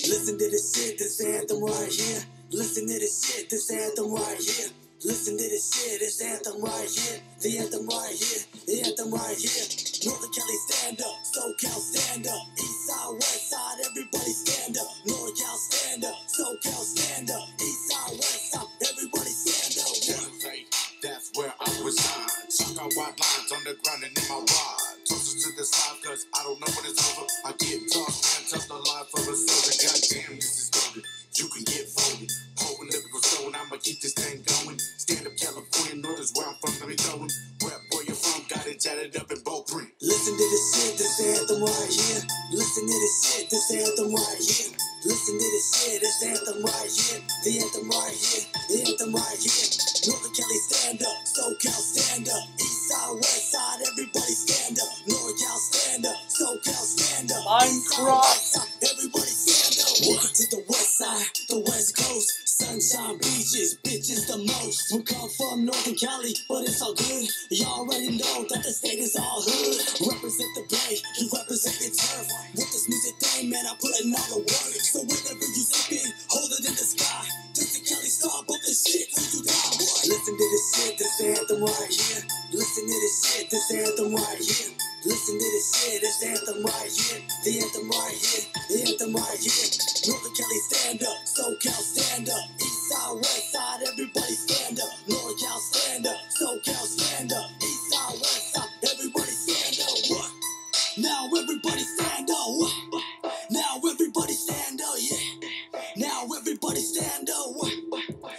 Listen to this shit, this anthem right here. Listen to this shit, this anthem right here. Listen to this shit, this anthem right here. The anthem right here, the anthem right here. Northern Cali stand up, SoCal stand up. East side, west side, everybody stand up. Northern Cal stand up, SoCal stand up. East side, west side, everybody stand up. That's where I reside. Chalk out white lines on the ground and in my ride. Toss it to the side cause I don't know when it's over. I get tossed and touch the life of a soldier. Goddamn, this is golden. You can get folded. Hope and lyrical stone, I'ma keep this thing going. Stand up California, North is where I'm from, let me throw it. Where boy you're from, got it tatted up in bold print. Listen to this shit, this anthem right here. Listen to this shit, this anthem right here. Listen to this shit, this anthem right here. The anthem right here, the anthem right here. Northern Cali stand up, SoCal stand up. East side, west side, everybody stand up. Northern Cal stand up, SoCal stand up. Minecraft. Everybody stand up. Welcome to the west side, the west coast. Sunshine beaches, bitches the most. We come from Northern Cali, but it's all good. Y'all already know that the state is all hood. Represent the bay, you represent your turf. With this music thing, man, I'm putting all the work. So whenever you sleeping, hold it in the sky. Just the Cali star, but this shit till you die. Listen to this shit, this anthem right here. Listen to this shit, this anthem right here. Listen to this shit, this anthem right here. The anthem right here, the anthem right here. Northern Cali stand up, SoCal stand up. East side, west side, everybody stand up. Northern Cal stand up, SoCal stand up. East side, west side, everybody stand up. What? Now everybody stand up. What? Now everybody stand up, yeah. Now everybody stand up. What?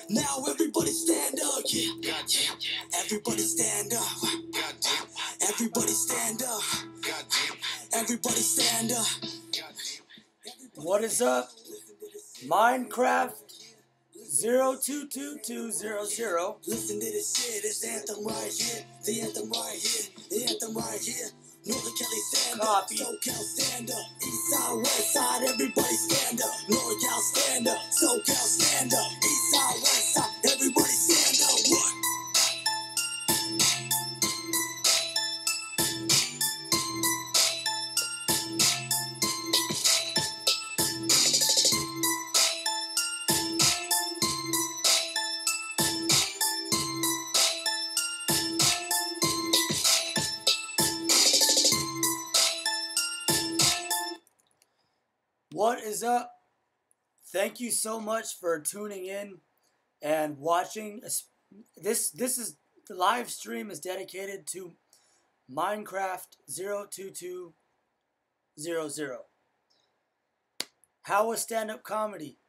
Now everybody stand up, yeah. Everybody stand up. Everybody stand up. Everybody stand up. What is up? Minecraft02200. Listen to this shit, this anthem right here. The anthem right here. The anthem right here. Northern Cali stand Copy. up, SoCal stand up. East side, west side, everybody stand up. Northern Cal stand up, SoCal stand up. East side, west side, everybody stand up. What? What is up? Thank you so much for tuning in and watching. This is the live stream is dedicated to Minecraft02200. How was stand-up comedy?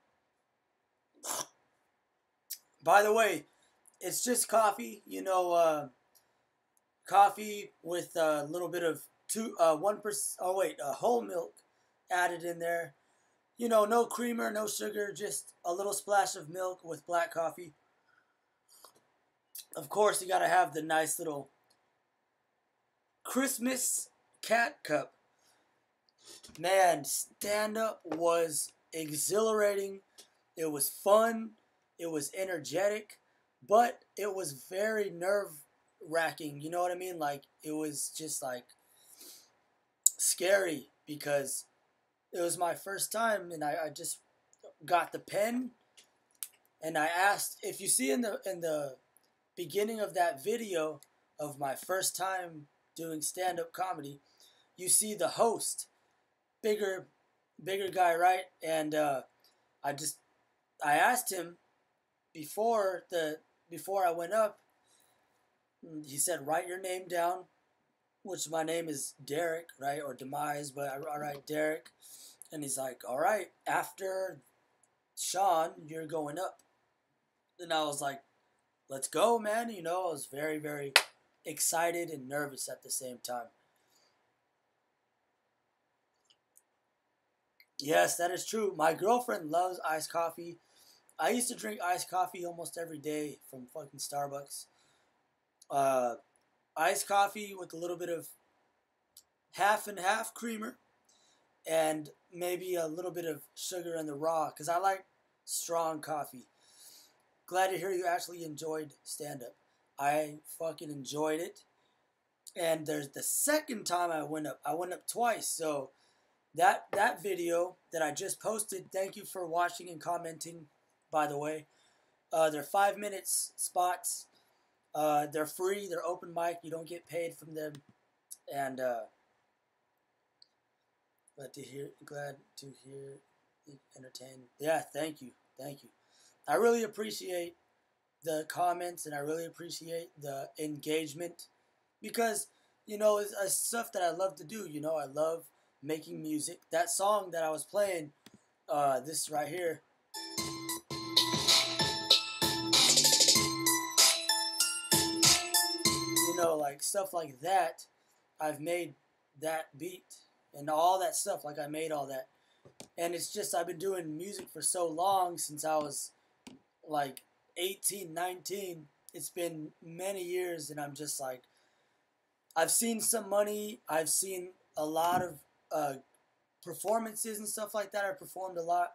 By the way, it's just coffee. You know, coffee with a little bit of 1%. Oh wait, whole milk added in there. You know, no creamer, no sugar, just a little splash of milk with black coffee. Of course, you gotta have the nice little Christmas cat cup. Man, stand-up was exhilarating. It was fun. It was energetic. But it was very nerve-wracking. You know what I mean? Like, it was just, like, scary because it was my first time, and I just got the pen, and I asked, if you see in the beginning of that video of my first time doing stand-up comedy, you see the host, bigger guy, right? And I asked him before I went up. He said, write your name down, which my name is Derek, right, or Demise, but I write Derek. And he's like, all right, after Sean, you're going up. And I was like, let's go, man. You know, I was very, very excited and nervous at the same time. Yes, that is true. My girlfriend loves iced coffee. I used to drink iced coffee almost every day from fucking Starbucks. Iced coffee with a little bit of half and half creamer. And maybe a little bit of sugar in the raw, because I like strong coffee. Glad to hear you actually enjoyed stand-up. I fucking enjoyed it. And there's the second time I went up twice. So that video that I just posted. Thank you for watching and commenting. By the way, they're 5 minute spots. They're free. They're open mic. You don't get paid from them. And glad to hear entertained. Yeah, thank you. I really appreciate the comments, and I really appreciate the engagement, because it's stuff that I love to do. I love making music. That song that I was playing, this right here, like stuff like that, I've made that beat and all that stuff. Like, I made all that, and it's just I've been doing music for so long, since I was like 18, 19. It's been many years, and I'm just like, I've seen some money. I've seen a lot of performances and stuff like that. I performed a lot.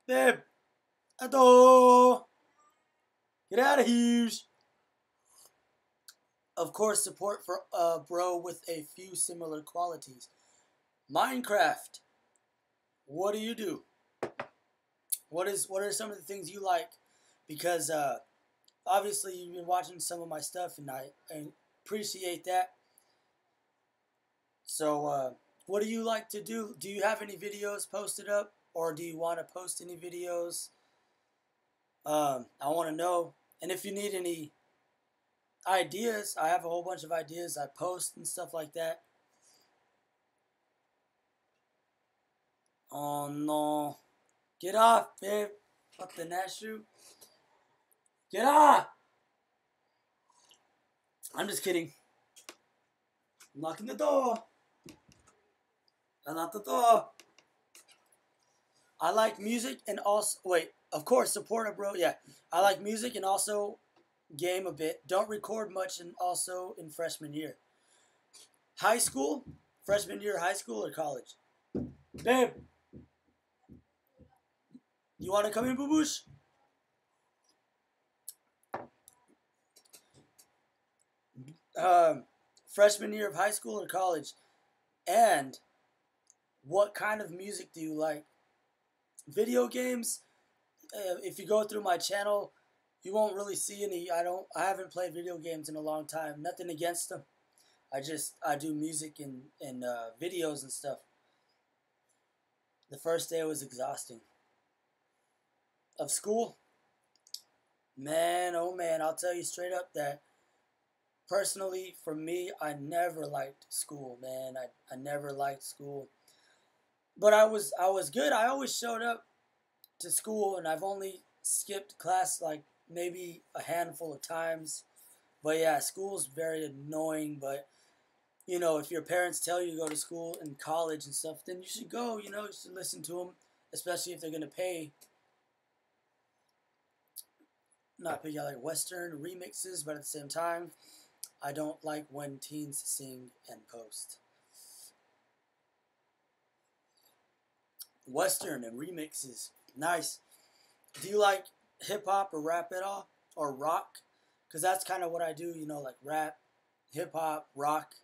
Babe, Ado, get out of here. Of course, support for a bro with a few similar qualities. Minecraft, what do you do? What are some of the things you like? Because obviously you've been watching some of my stuff, and I appreciate that. So what do you like to do? Do you have any videos posted up, or do you want to post any videos? I want to know. And if you need any ideas, I have a whole bunch of ideas I post and stuff like that. Oh no. Get off, babe. What the nashu? Get off! I'm just kidding. I'm locking the door. I locked the door. I like music and also... Wait, of course, support a bro. Yeah. I like music and also game a bit. Don't record much, and also in freshman year. High school? Freshman year high school or college? Babe. You want to come in, boo-boosh? Freshman year of high school or college? And what kind of music do you like? Video games? If you go through my channel, you won't really see any. I haven't played video games in a long time. Nothing against them. I do music and videos and stuff. The first day was exhausting. Of school? Man, oh man, I'll tell you straight up that personally, for me, I never liked school, man. I never liked school. But I was good. I always showed up to school, and I've only skipped class like maybe a handful of times. But yeah, school's very annoying. But if your parents tell you to go to school and college and stuff, then you should go. You should listen to them, especially if they're gonna pay. Not pay, like Western remixes, but at the same time, I don't like when teens sing and post. Western and remixes, nice. Do you like hip hop or rap at all, or rock? Because that's kind of what I do. Like rap, hip hop, rock.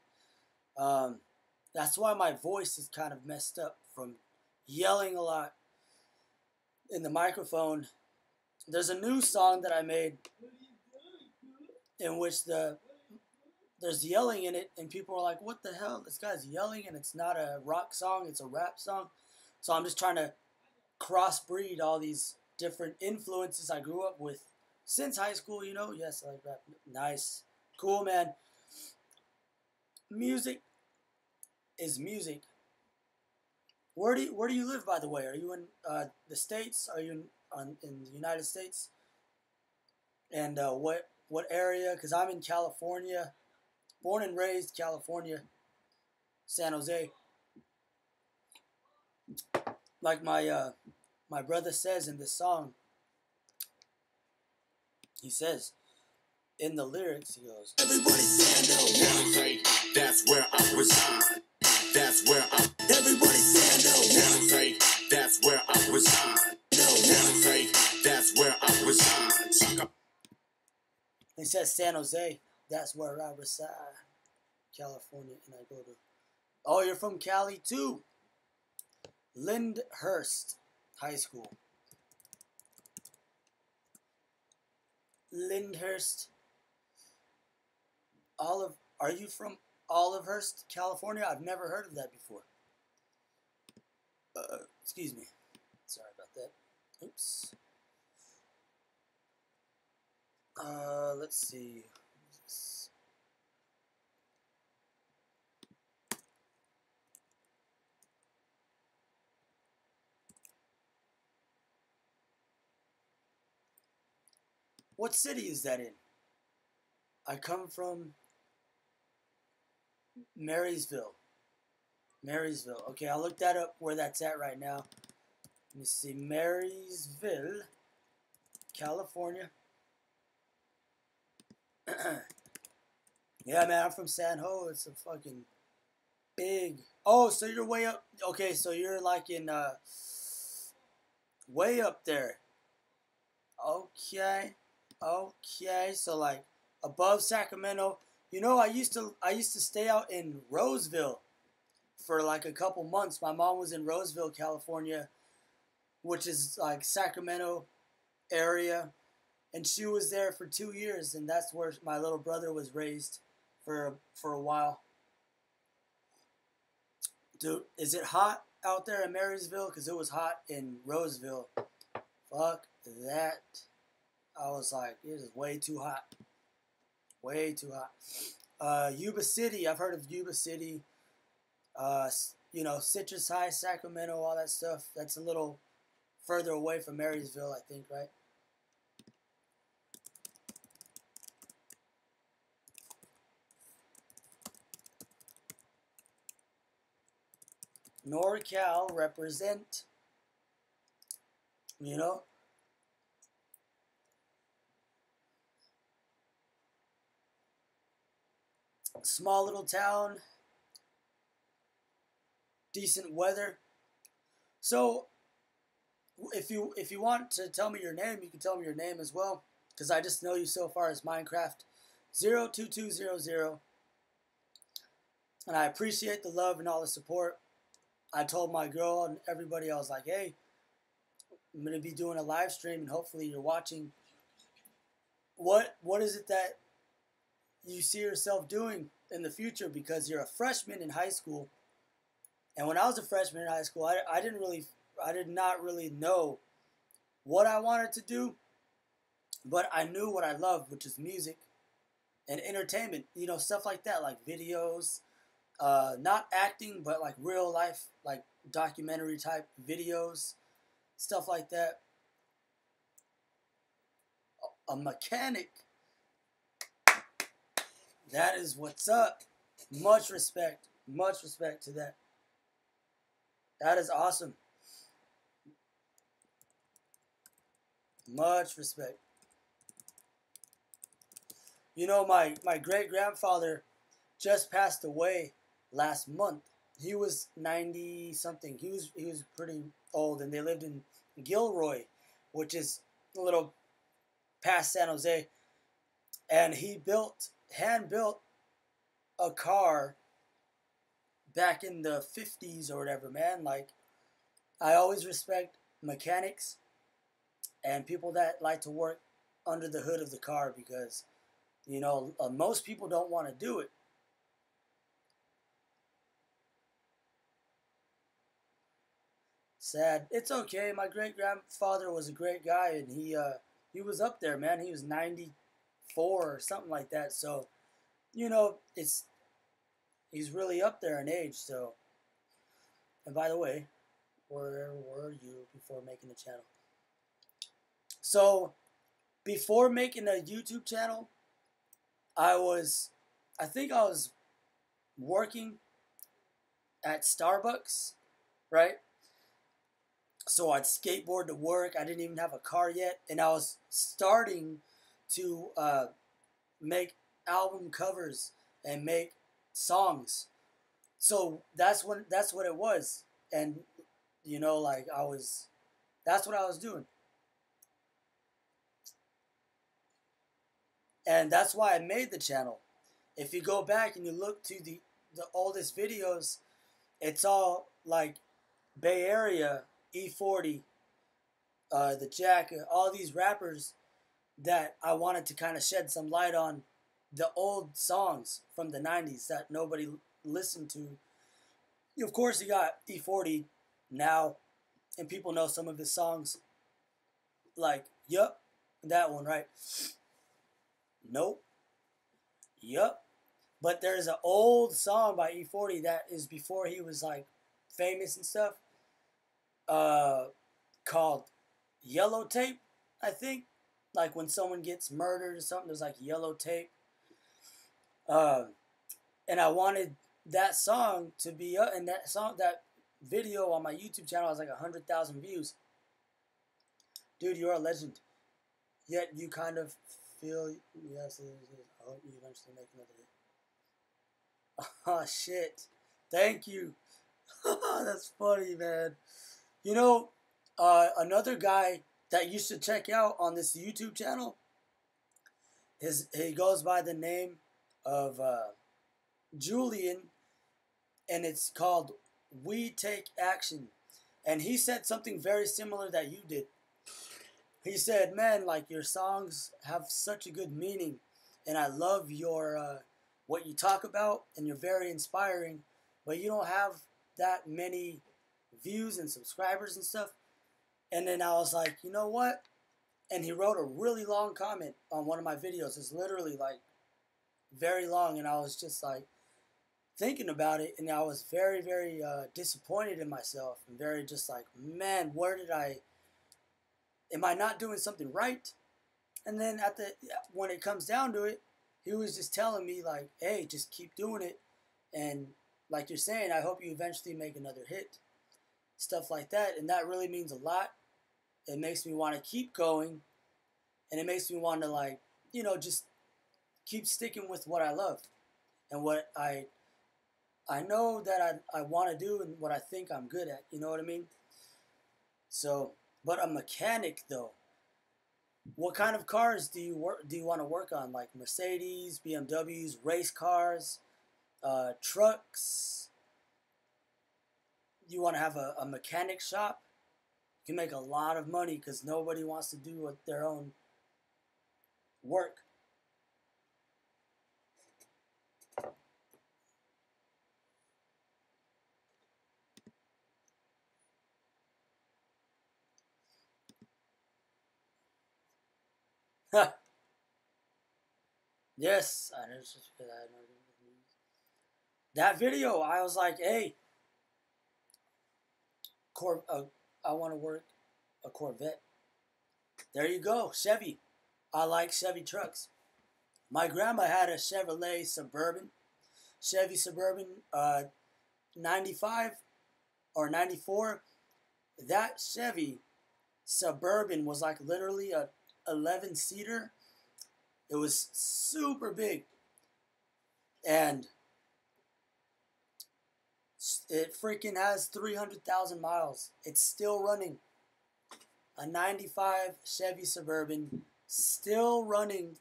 That's why my voice is kind of messed up from yelling a lot in the microphone. There's a new song that I made in which there's yelling in it, and people are like, what the hell? This guy's yelling, and it's not a rock song, it's a rap song. So I'm just trying to crossbreed all these different influences I grew up with since high school, Yes, I like rap. Nice. Cool, man. Music is music. Where do you live, by the way? Are you in the States? Are you in the United States? And what area? Because I'm in California. Born and raised California. San Jose. Like my brother says in this song. He says, in the lyrics, he goes, Everybody stand up. That's where I reside. That's where I. Everybody stand up. That's where I reside. That's where I reside. He says San Jose. That's where I reside. California, and I go to Oh, you're from Cali too. Lyndhurst High School. Lyndhurst. Are you from Olivehurst, California? I've never heard of that before. Excuse me. Sorry about that. Oops. Let's see. What city is that in? I come from Marysville. Marysville. Okay, I'll look that up where that's at right now. Let me see. Marysville, California. Yeah, man, I'm from San Ho. It's a fucking big. Oh, so you're way up. Okay, so you're like in way up there. Okay. Okay. So like above Sacramento. You know, I used to stay out in Roseville for like a couple months. My mom was in Roseville, California, which is like Sacramento area, and she was there for 2 years, and that's where my little brother was raised for a while. Dude, is it hot out there in Marysville? Because it was hot in Roseville. Fuck that. I was like, it is way too hot. Way too hot. Yuba City, I've heard of Yuba City. You know, Citrus High, Sacramento, all that stuff. That's a little further away from Marysville, I think, right? NorCal represent, you know. Small little town, decent weather. So, if you want to tell me your name, you can tell me your name as well, because I just know you so far as Minecraft02200, and I appreciate the love and all the support. I told my girl and everybody, I was like, hey, I'm going to be doing a live stream, and hopefully you're watching. What is it that you see yourself doing in the future? Because you're a freshman in high school, and when I was a freshman in high school, I did not really know what I wanted to do, but I knew what I loved, which is music and entertainment, you know, stuff like that, like videos, not acting, but like real life, like documentary type videos, stuff like that. A mechanic. That is what's up. Much respect to that. That is awesome. Much respect. You know, my great-grandfather just passed away last month. He was 90 something. He was pretty old, and they lived in Gilroy, which is a little past San Jose. And he hand built a car back in the 50s or whatever, man. Like, I always respect mechanics and people that like to work under the hood of the car, because, you know, most people don't want to do it. Sad. It's okay. My great-grandfather was a great guy, and he was up there, man. He was 94 or something like that. So, you know, he's really up there in age. So, and by the way, where were you before making the channel? So, before making a YouTube channel, I think I was working at Starbucks, right? So I'd skateboard to work. I didn't even have a car yet, and I was starting to make album covers and make songs. So that's what it was, and you know, like that's what I was doing, and that's why I made the channel. If you go back and you look to the oldest videos, it's all like Bay Area, E40, the Jack, all these rappers that I wanted to kind of shed some light on the old songs from the 90s that nobody listened to. Of course, you got E40 now, and people know some of his songs, like, yup, that one, right? Nope, yup. But there's an old song by E40 that is before he was, like, famous and stuff, called Yellow Tape, I think. Like when someone gets murdered or something, there's like yellow tape. And I wanted that song to be up, and that video on my YouTube channel has like 100,000 views. Dude, you're a legend. Yet you kind of feel, yes, I hope you eventually make another hit. Oh, shit. Thank you. That's funny, man. You know, another guy that you should check out on this YouTube channel, he goes by the name of Julian, and it's called We Take Action. And he said something very similar that you did. He said, man, like, your songs have such a good meaning, and I love your what you talk about, and you're very inspiring, but you don't have that many views and subscribers and stuff. And then I was like, you know what? And he wrote a really long comment on one of my videos. It's literally like very long, and I was just like thinking about it, and I was very, very disappointed in myself, and very just like, man, am I not doing something right? And then when it comes down to it, he was just telling me like, hey, just keep doing it, and like you're saying, I hope you eventually make another hit, stuff like that, and that really means a lot. It makes me want to keep going, and it makes me want to, like, just keep sticking with what I love and what I know that I want to do and what I think I'm good at. You know what I mean? So, but a mechanic though, what kind of cars do you want to work on? Like Mercedes, BMWs, race cars, trucks? You want to have a mechanic shop? You can make a lot of money because nobody wants to do their own work. Yes, I know. That video, I was like, hey, I want to work a Corvette. There you go, Chevy. I like Chevy trucks. My grandma had a Chevrolet Suburban, Chevy Suburban, 95 or 94. That Chevy Suburban was like literally a 11-seater. It was super big, and it freaking has 300,000 miles. It's still running. A 95 Chevy Suburban, still running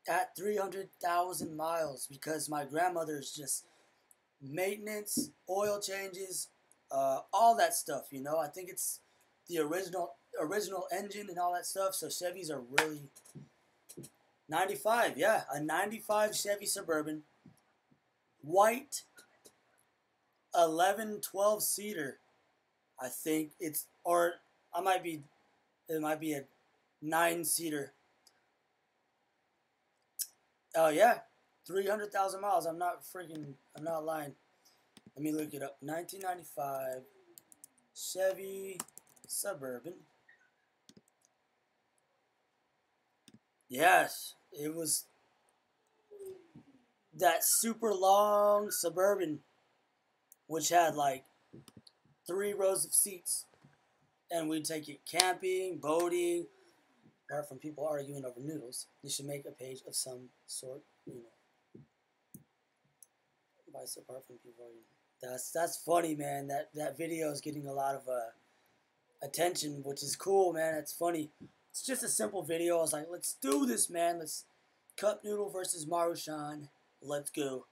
at 300,000 miles because my grandmother's just maintenance, oil changes, all that stuff. I think it's the original engine and all that stuff. So Chevys are really 95. Yeah, a 95 Chevy Suburban, white, 11, 12 seater. I think it's, or it might be a 9-seater. Oh yeah, 300,000 miles. I'm not lying. Let me look it up. 1995 Chevy Suburban. Yes, it was that super long Suburban, which had like 3 rows of seats, and we'd take it camping, boating. Apart from people arguing over noodles, you should make a page of some sort. Vice apart from people arguing. That's funny, man. That video is getting a lot of attention, which is cool, man. It's funny. It's just a simple video. I was like, let's do this, man. Let's Cup Noodle versus Marushan. Let's go.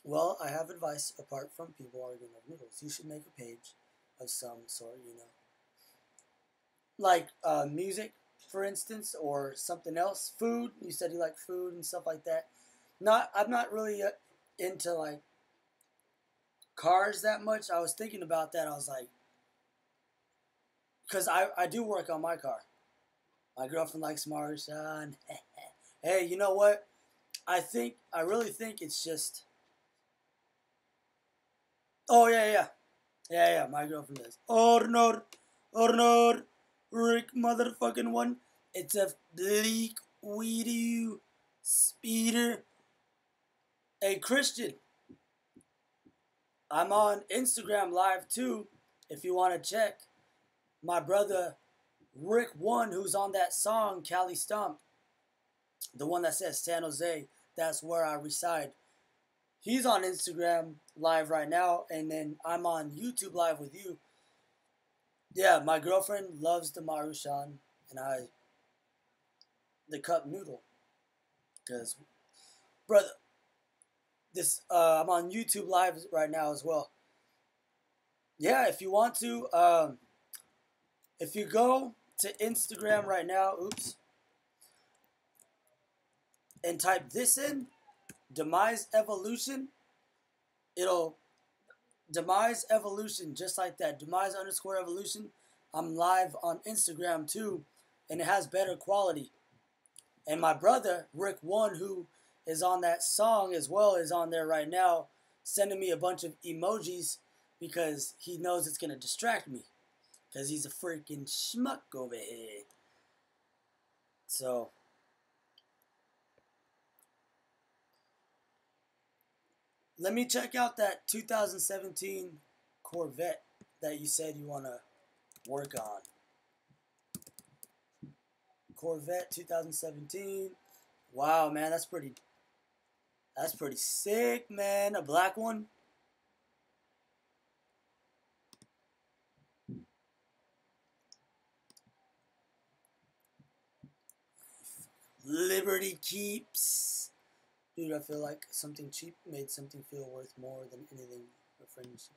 Well, I have advice apart from people arguing over noodles. You should make a page of some sort, you know. Like music, for instance, or something else. Food. You said you like food and stuff like that. I'm not really into like cars that much. I was thinking about that. I was like, because I do work on my car. My girlfriend likes Marshawn. Hey, you know what? I really think it's just. Oh yeah. My girlfriend does. Or no, Rick motherfucking one. It's a bleak weedy speeder. Hey Christian, I'm on Instagram live too. If you want to check, my brother Rick One, who's on that song Cali Stomp, the one that says San Jose. That's where I reside. He's on Instagram live right now, and then I'm on YouTube live with you. Yeah, my girlfriend loves the Marushan, and the cup noodle. Because, brother, I'm on YouTube live right now as well. Yeah, if you want to, if you go to Instagram right now, and type this in, Demise Evolution, it'll Demise Evolution, just like that. Demise _ Evolution. I'm live on Instagram too, and it has better quality. And my brother, Rick One, who is on that song as well, is on there right now, sending me a bunch of emojis because he knows it's going to distract me. Because he's a freaking schmuck over here. So, let me check out that 2017 Corvette that you said you want to work on. Corvette 2017. Wow, man, that's pretty sick, man. A black one. Liberty Keeps. Dude, I feel like something cheap made something feel worth more than anything a friendship.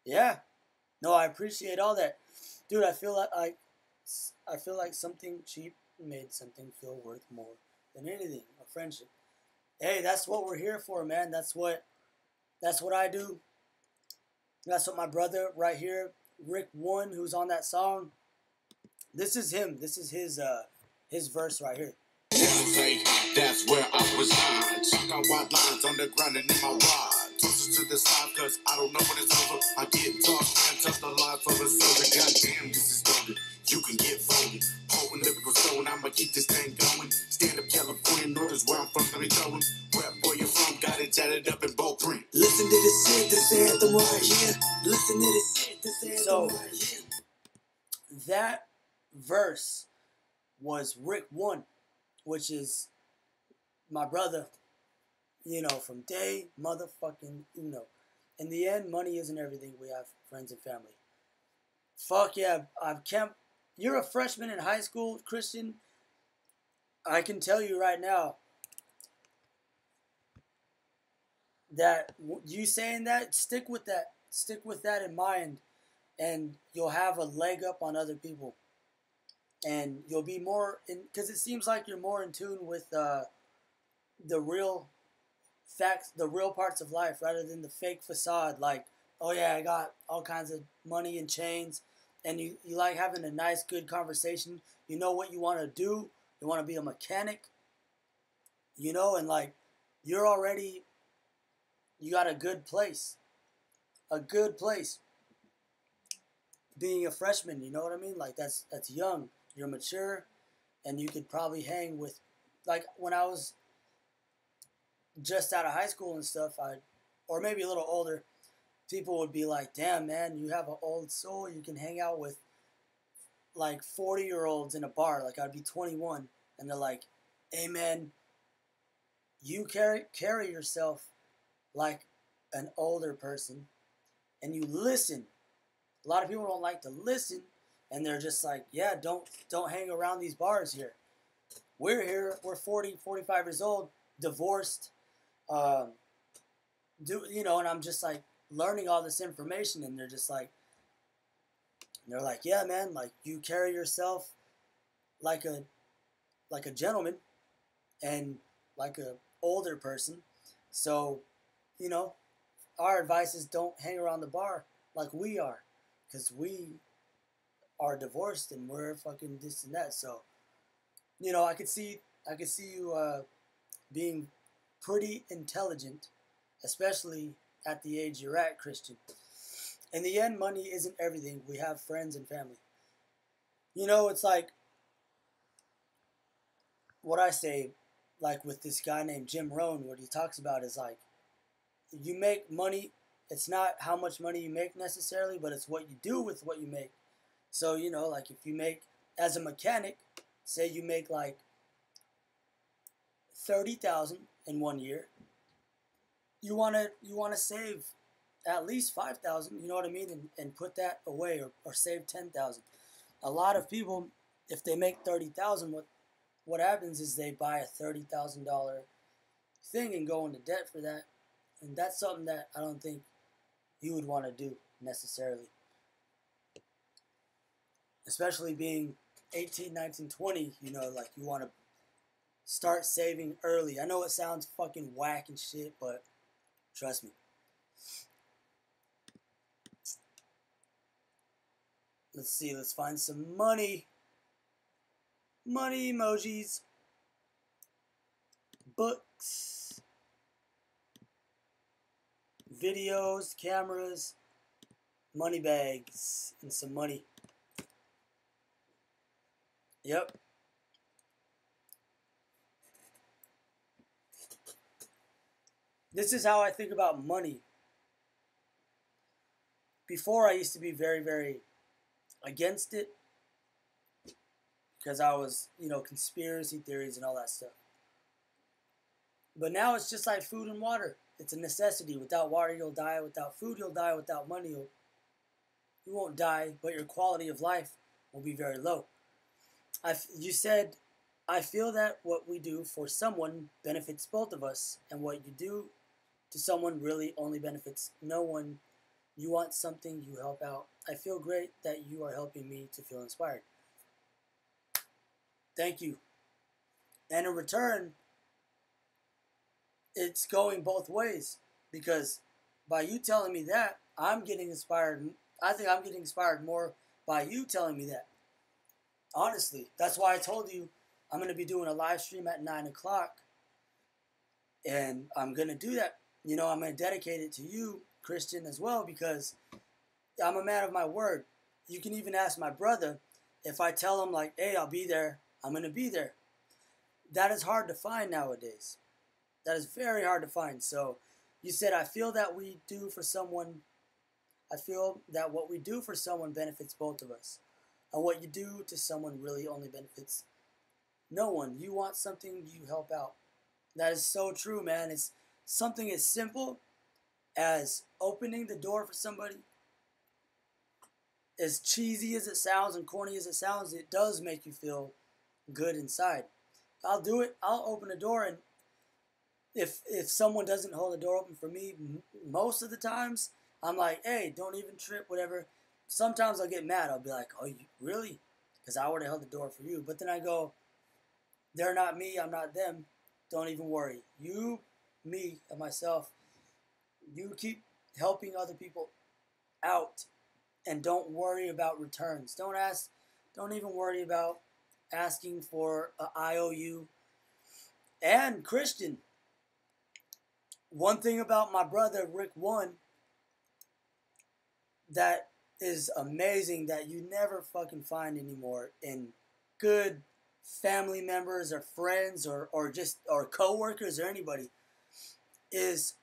Yeah. No, I appreciate all that. Dude, I feel like something cheap made something feel worth more than anything, a friendship. Hey, that's what we're here for, man. That's what I do. That's what my brother right here, Rick One, who's on that song. This is him. This is his verse right here. That's where I was on. Chuck out wide lines on the ground and in my rod. Toss it to the side, cause I don't know when it's over. I get tossed and touch the life of a soldier. Goddamn, this is golden. You can get folded. Potent lyrical stone, I'ma keep this thing going. Stand up California, North is where I'm from, let me tell 'em. Where boy you from, got it tatted up in bold print. Listen to this shit, this anthem right here. Listen to this shit, this anthem right here. That verse was Rick One, which is my brother, from day motherfucking uno. In the end, money isn't everything. We have friends and family. Fuck yeah, you're a freshman in high school, Christian. I can tell you right now that you saying that, stick with that. Stick with that in mind, and you'll have a leg up on other people. And you'll be more because it seems like you're more in tune with the real facts, the real parts of life, rather than the fake facade. Like, oh yeah, I got all kinds of money and chains, and you like having a nice, good conversation. You know what you want to do. You want to be a mechanic, and like you got a good place, being a freshman. You know what I mean? Like that's young. You're mature, and you could probably hang with, like when I was just out of high school and stuff, or maybe a little older, people would be like, damn man, you have an old soul, you can hang out with like 40-year-olds in a bar. Like I'd be 21, and they're like, hey man, you carry yourself like an older person, and you listen. A lot of people don't like to listen, and they're just like, yeah, don't hang around these bars here. we're here, we're 40, 45 years old, divorced, um, and I'm just like learning all this information, and they're like, yeah, man, like you carry yourself like a gentleman and like a older person. So, you know, our advice is don't hang around the bar like we are, because we are divorced and we're fucking this and that. So, I could see you being pretty intelligent, especially at the age you're at, Christian. In the end, money isn't everything. We have friends and family. It's like what I say, like with this guy named Jim Rohn, what he talks about is like, you make money. It's not how much money you make necessarily, but it's what you do with what you make. So, like if you make, as a mechanic, say you make like 30,000 in 1 year, you wanna save at least 5,000. You know what I mean, and put that away, or save 10,000. A lot of people, if they make 30,000, what happens is they buy a $30,000 thing and go into debt for that, and that's something that I don't think you would want to do necessarily, especially being 18, 19, 20. Like you want to start saving early. I know it sounds fucking whack and shit, but trust me. Let's see, let's find some money. Money emojis. Books. Videos, cameras, money bags, and some money. Yep. This is how I think about money. Before, I used to be very, very against it, because I was, conspiracy theories and all that stuff. But now it's just like food and water. It's a necessity. Without water, you'll die. Without food, you'll die. Without money, you won't die, but your quality of life will be very low. You said, I feel that what we do for someone benefits both of us, and what you do to someone really only benefits no one. You want something, you help out. I feel great that you are helping me to feel inspired. Thank you. And in return, it's going both ways, because by you telling me that, I'm getting inspired. I think I'm getting inspired more by you telling me that. Honestly, that's why I told you I'm going to be doing a live stream at 9 o'clock, and I'm going to do that. I'm going to dedicate it to you, Christian, as well, because I'm a man of my word. You can even ask my brother. If I tell him, like, hey, I'll be there, I'm going to be there. That is hard to find nowadays. That is very hard to find. So you said, I feel that we do for someone. I feel that what we do for someone benefits both of us. And what you do to someone really only benefits no one. You want something, you help out. That is so true, man. It's something as simple as opening the door for somebody. As cheesy as it sounds and corny as it sounds, it does make you feel good inside. I'll do it. I'll open the door, and if someone doesn't hold the door open for me, most of the times, I'm like, hey, don't even trip, whatever. Sometimes I'll get mad. I'll be like, oh, really? Because I would have held the door for you. But then I go, they're not me, I'm not them. Don't even worry. You, me, and myself, you keep helping other people out, and don't worry about returns. Don't even worry about asking for an IOU. And Christian, one thing about my brother Rick One that is amazing, that you never fucking find anymore in good family members or friends or co-workers or anybody, is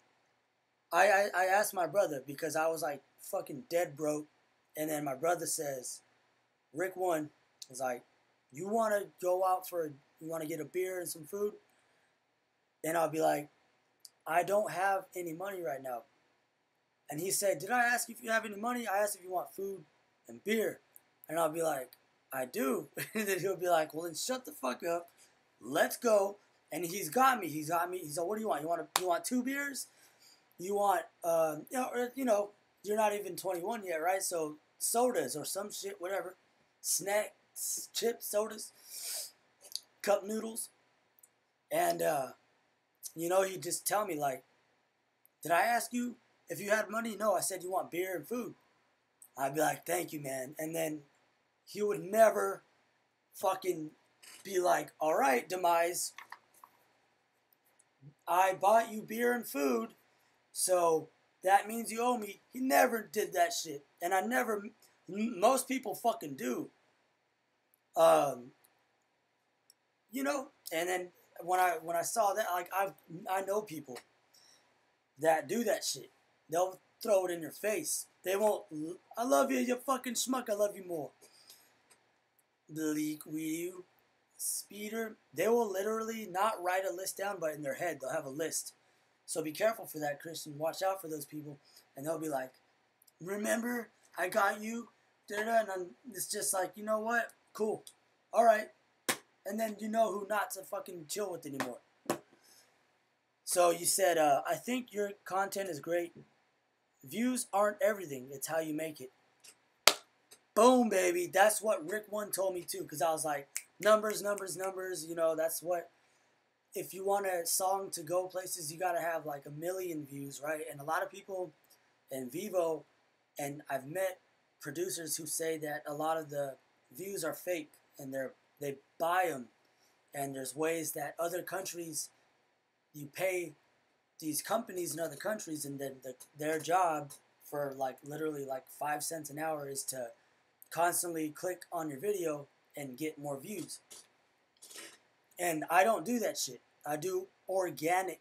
I asked my brother, because I was like fucking dead broke, and then my brother says, Rick One is like, you want to go out you want to get a beer and some food? And I'll be like, I don't have any money right now. And he said, did I ask you if you have any money? I asked if you want food and beer. And I'll be like, I do. And then he'll be like, well, then shut the fuck up let's go. And he's got me. He's like, what do you want? You want 2 beers? You want, you're not even 21 yet, right? So sodas or some shit, whatever. Snacks, chips, sodas, cup noodles. And, he'd just tell me, like, did I ask you if you had money? No, I said you want beer and food. I'd be like, thank you, man. And then he would never fucking be like, all right, Demise, I bought you beer and food, so that means you owe me. He never did that shit. And most people fucking do. And then when I saw that, like, I know people that do that shit. They'll throw it in your face. They won't, I love you, you fucking schmuck, I love you more. Bleak you, speeder. They will literally not write a list down, but in their head, they'll have a list. So be careful for that, Christian. Watch out for those people. And they'll be like, remember, I got you. And it's just like, you know what? Cool. All right. And then you know who not to fucking chill with anymore. So you said, I think your content is great. Views aren't everything. It's how you make it. Boom, baby. That's what Rick 1 told me too. Because I was like, numbers. That's what, if you want a song to go places, you got to have like 1 million views, right? And a lot of people in Vivo, and I've met producers who say that a lot of the views are fake and they buy them. And there's ways that other countries, you pay these companies in other countries, and then their job for like literally like 5 cents an hour is to constantly click on your video and get more views. And I don't do that shit. I do organic,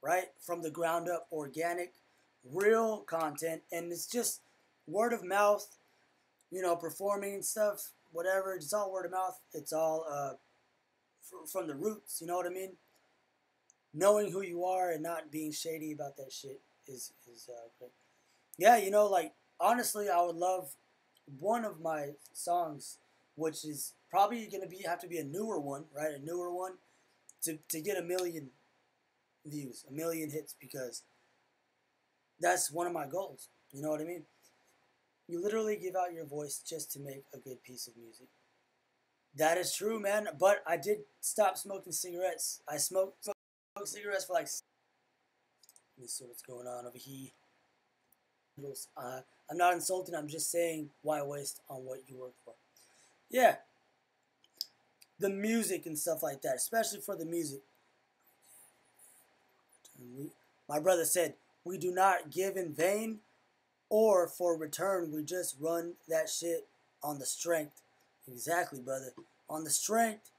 right? From the ground up, organic, real content. And it's just word of mouth, performing and stuff, whatever. It's all word of mouth. It's all from the roots, you know what I mean? Knowing who you are and not being shady about that shit is great. Yeah, like, honestly, I would love one of my songs, which is probably going to have to be a newer one, right? A newer one to get 1 million views, 1 million hits, because that's one of my goals. You know what I mean? You literally give out your voice just to make a good piece of music. That is true, man. But I did stop smoking cigarettes. I smoked cigarettes for like... Let me see what's going on over here. I'm not insulting. I'm just saying, why waste on what you work for? Yeah. The music and stuff like that, especially for the music. My brother said, we do not give in vain or for return. We just run that shit on the strength. Exactly, brother. On the strength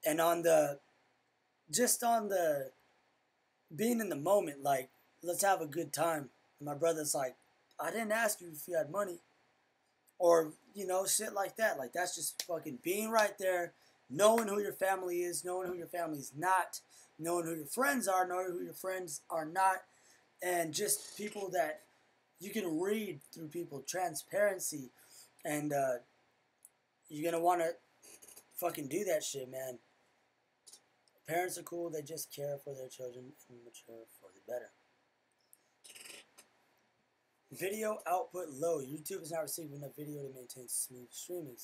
and on the being in the moment. Like, let's have a good time. And my brother's like, I didn't ask you if you had money. Or, shit like that. Like, that's just fucking being right there, knowing who your family is, knowing who your family's not, knowing who your friends are, knowing who your friends are not, and just people that you can read through people, transparency, and you're going to want to fucking do that shit, man. Parents are cool, they just care for their children and mature for the better. Video output low. YouTube is not receiving enough video to maintain smooth streaming.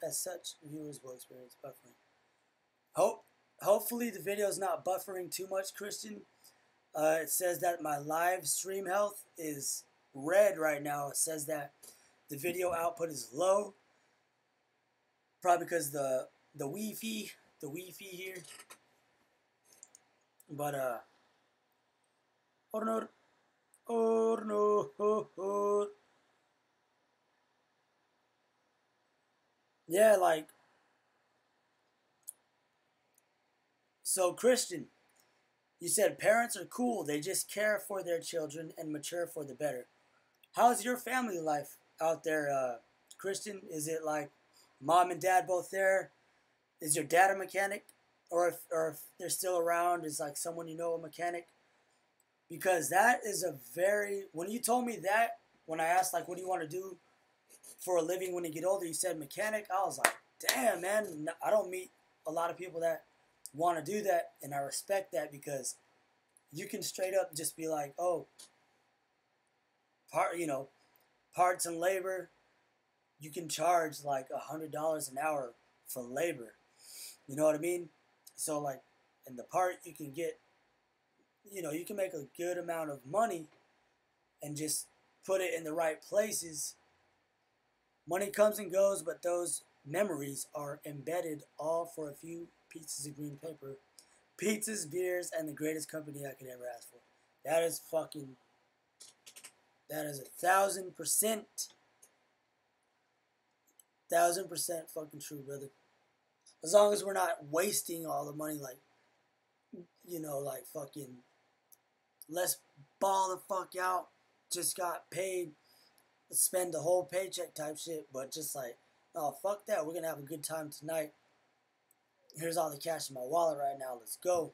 As such, viewers will experience buffering. Hopefully the video is not buffering too much, Christian. It says that my live stream health is red right now. It says that the video output is low. Probably because the Wi-Fi here. But yeah, like, so Christian, you said parents are cool, they just care for their children and mature for the better. How's your family life out there, Christian? Is it like mom and dad both there? Is your dad a mechanic? Or if they're still around, is like someone a mechanic? Because that is when you told me that, when I asked like, what do you want to do for a living when you get older, you said mechanic. I was like, damn, man, I don't meet a lot of people that want to do that, and I respect that because you can straight up just be like, oh, parts and labor, you can charge like $100 an hour for labor. You know what I mean? So like, in the part you can get, you can make a good amount of money and just put it in the right places. Money comes and goes, but those memories are embedded all for a few pieces of green paper. Pizzas, beers, and the greatest company I could ever ask for. That is 1,000%, 1,000% fucking true, brother. As long as we're not wasting all the money, like, like fucking, let's ball the fuck out, just got paid, spend the whole paycheck type shit, but just like, oh, fuck that, we're gonna have a good time tonight. Here's all the cash in my wallet right now, let's go.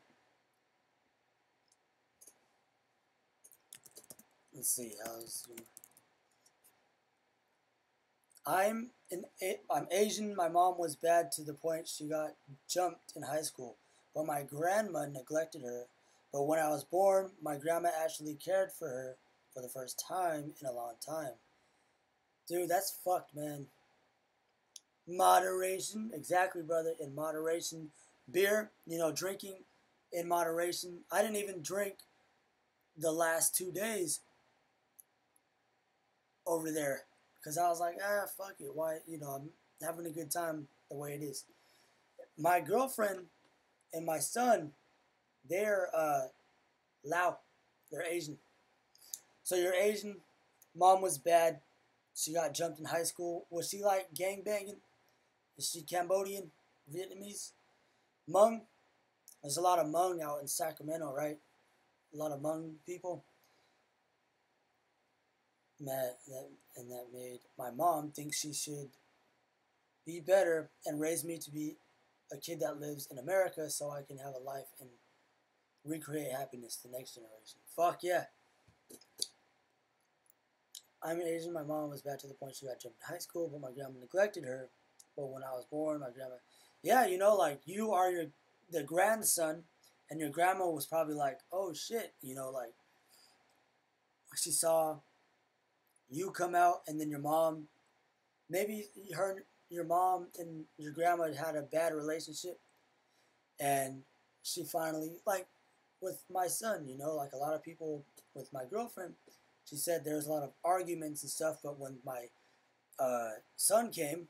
Let's see, I'm Asian. My mom was bad to the point she got jumped in high school, but my grandma neglected her. But when I was born, my grandma actually cared for her for the first time in a long time. Dude, that's fucked, man. Moderation, exactly, brother. In moderation, beer, drinking in moderation. I didn't even drink the last 2 days over there because I was like, fuck it. Why, I'm having a good time the way it is. My girlfriend and my son, they're Lao. They're Asian. So you're Asian. Mom was bad. She got jumped in high school. Was she like gangbanging? Is she Cambodian? Vietnamese? Hmong? There's a lot of Hmong out in Sacramento, right? A lot of Hmong people. That made my mom think she should be better and raise me to be a kid that lives in America so I can have a life and recreate happiness to the next generation. Fuck yeah. I'm Asian. My mom was bad to the point she got jumped in high school, but my grandma neglected her. But when I was born, my grandma... Yeah, like, you are the grandson, and your grandma was probably like, oh, shit, like, she saw you come out, and then your mom... Maybe your mom and your grandma had a bad relationship, and she finally... Like, with my son, like a lot of people with my girlfriend... She said there was a lot of arguments and stuff, but when my son came,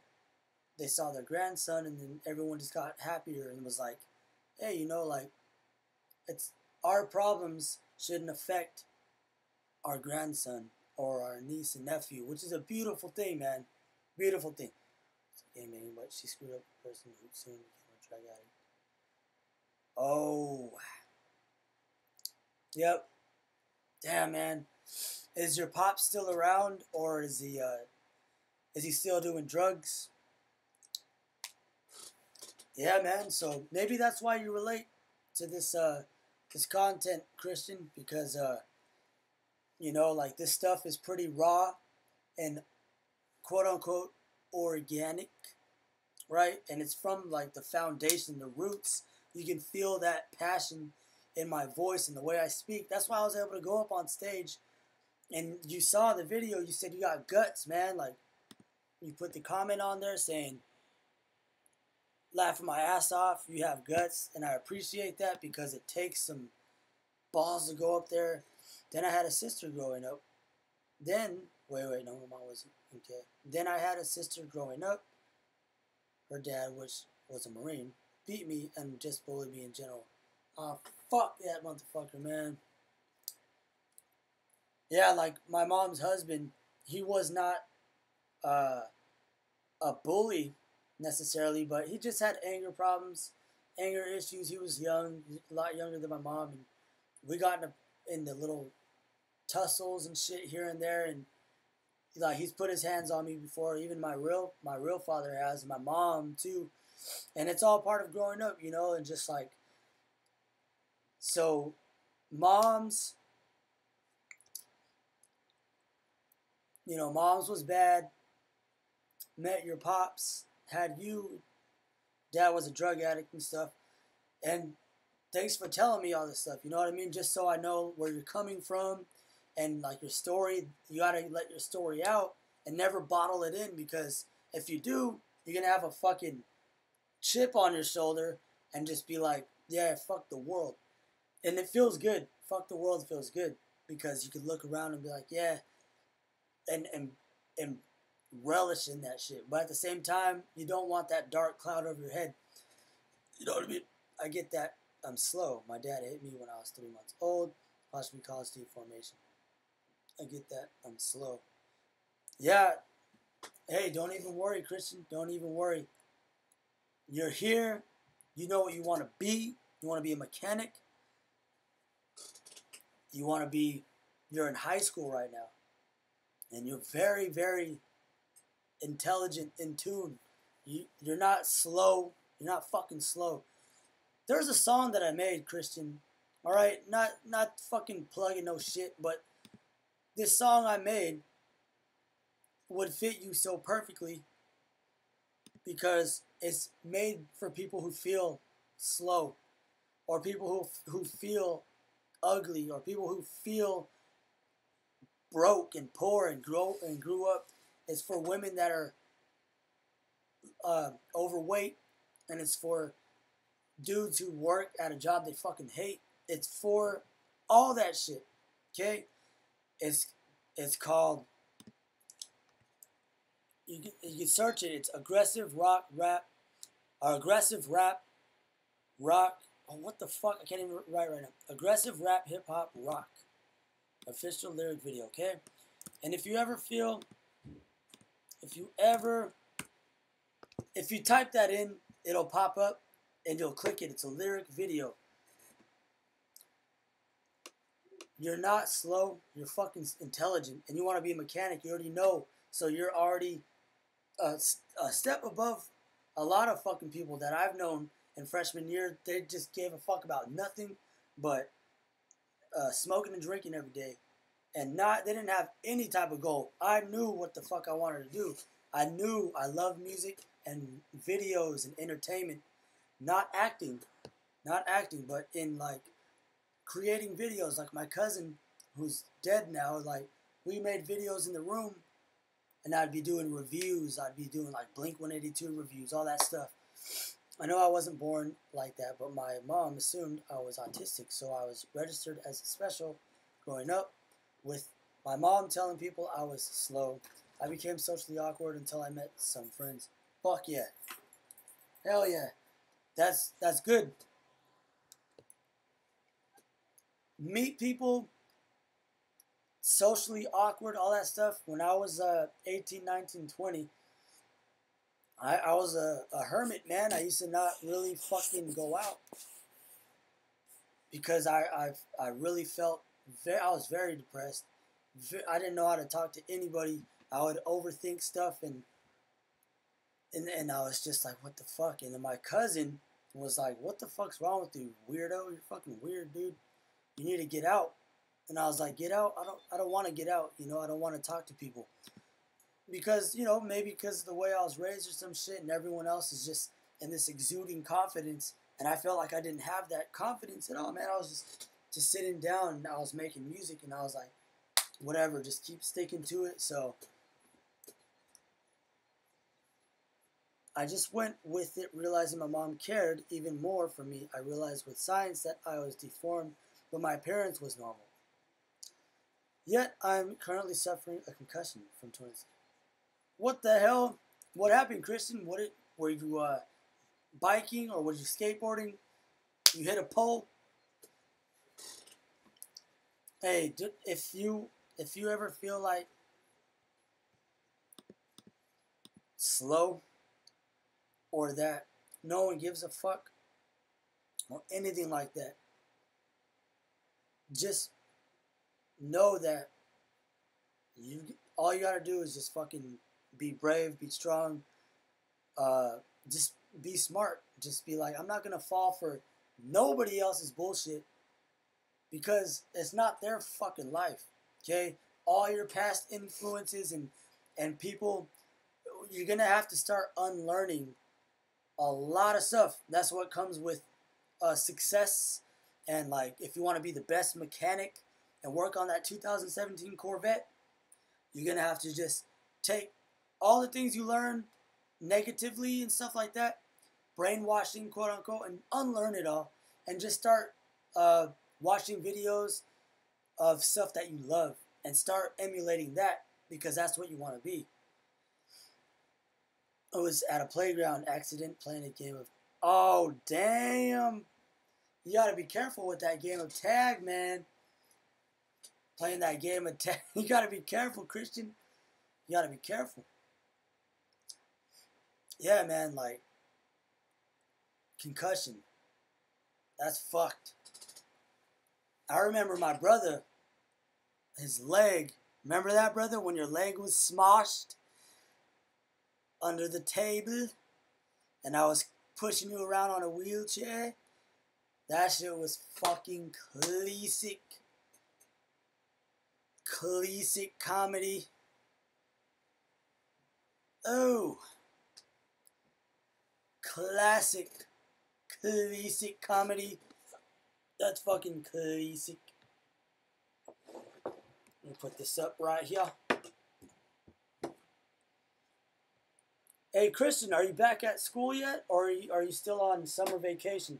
they saw their grandson, and then everyone just got happier and was like, hey, like, it's our problems shouldn't affect our grandson or our niece and nephew, which is a beautiful thing, man. Beautiful thing. Yeah, man, but she screwed up the person who soon became a drug addict. Oh. Yep. Damn, man. Is your pop still around, or is he still doing drugs? Yeah, man. So maybe that's why you relate to this content, Christian, because like, this stuff is pretty raw and quote unquote organic, right? And it's from like the foundation, the roots. You can feel that passion in my voice and the way I speak. That's why I was able to go up on stage. And you saw the video, you said you got guts, man. Like, you put the comment on there saying, laughing my ass off, you have guts. And I appreciate that because it takes some balls to go up there. Then I had a sister growing up. Then, no, my mom wasn't. Okay. Then I had a sister growing up. Her dad, which was a Marine, beat me and just bullied me in general. Oh, fuck that motherfucker, man. Yeah, like, my mom's husband, he was not a bully necessarily, but he just had anger problems, anger issues. He was young, a lot younger than my mom, and we got in the little tussles and shit here and there, and like, he's put his hands on me before. Even my real father has, and my mom too, and it's all part of growing up, and just like, so moms was bad. Met your pops, had you dad was a drug addict and stuff. And thanks for telling me all this stuff. You know what I mean? Just so I know where you're coming from and like your story. You gotta let your story out and never bottle it in, because if you do, you're gonna have a fucking chip on your shoulder and just be like, yeah, fuck the world. And it feels good. Fuck the world feels good, because you can look around and be like, yeah, and relish in that shit. But at the same time, you don't want that dark cloud over your head. You know what I mean? I get that. I'm slow. My dad hit me when I was 3 months old. Possibly caused deformation. I get that. I'm slow. Yeah. Hey, don't even worry, Christian. Don't even worry. You're here. You know what you want to be. You want to be a mechanic. You want to be, you're in high school right now. And you're very, very intelligent, in tune. You're not slow. You're not fucking slow. There's a song that I made, Christian. Alright? Not fucking plugging no shit, but this song I made would fit you so perfectly, because it's made for people who feel slow, or people who feel ugly, or people who feel broke and poor and grew up. It's for women that are overweight, and it's for dudes who work at a job they fucking hate. It's for all that shit. Okay? It's called, you can search it. It's aggressive rock rap, or aggressive rap rock. Oh, what the fuck? I can't even write right now. Aggressive rap hip hop rock official lyric video. Okay? And if you type that in, it'll pop up and you'll click it. It's a lyric video. You're not slow. You're fucking intelligent. And you want to be a mechanic. You already know. So you're already a step above a lot of fucking people that I've known in freshman year. They just gave a fuck about nothing but smoking and drinking every day. And they didn't have any type of goal. I knew what the fuck I wanted to do. I knew I loved music and videos and entertainment. Not acting, but in like creating videos. Like my cousin, who's dead now, like we made videos in the room, and I'd be doing reviews. I'd be doing like Blink-182 reviews, all that stuff. I know I wasn't born like that, but my mom assumed I was autistic, so I was registered as a special growing up, with my mom telling people I was slow. I became socially awkward until I met some friends. Fuck yeah. Hell yeah. That's good. Meet people, socially awkward, all that stuff. When I was 18, 19, 20, I was a hermit, man. I used to not really fucking go out, because I really felt, I was very depressed. I didn't know how to talk to anybody. I would overthink stuff, and I was just like, what the fuck? And then my cousin was like, what the fuck's wrong with you, weirdo? You're fucking weird, dude. You need to get out. And I was like, get out? I don't want to get out. You know, I don't want to talk to people. Because, you know, maybe because of the way I was raised or some shit, and everyone else is just in this exuding confidence. And I felt like I didn't have that confidence at all, man. I was just sitting down, and I was making music, and I was like, whatever, just keep sticking to it. So I just went with it, realizing my mom cared even more for me. I realized with science that I was deformed, but my appearance was normal. Yet I'm currently suffering a concussion from 20. What the hell? What happened, Christian? Were you biking, or were you skateboarding? You hit a pole? Hey, if you ever feel like slow, or that no one gives a fuck, or anything like that, just know that all you gotta do is just fucking be brave, be strong, just be smart. Just be like, I'm not gonna fall for nobody else's bullshit, because it's not their fucking life. Okay? All your past influences and people, you're gonna have to start unlearning a lot of stuff. That's what comes with success. And like, if you want to be the best mechanic and work on that 2017 Corvette, you're gonna have to just take all the things you learn negatively and stuff like that, brainwashing, quote unquote, and unlearn it all, and just start watching videos of stuff that you love and start emulating that, because that's what you want to be. I was at a playground accident playing a game of, oh damn, you gotta be careful with that game of tag, man. Playing that game of tag, you gotta be careful, Christian. You gotta be careful. Yeah, man, like, concussion. That's fucked. I remember my brother, his leg. Remember that, brother, when your leg was smoshed under the table and I was pushing you around on a wheelchair? That shit was fucking classic. Classic comedy. Oh. Classic comedy. That's fucking classic. Let me put this up right here. Hey, Christian, are you back at school yet? Or are you still on summer vacation?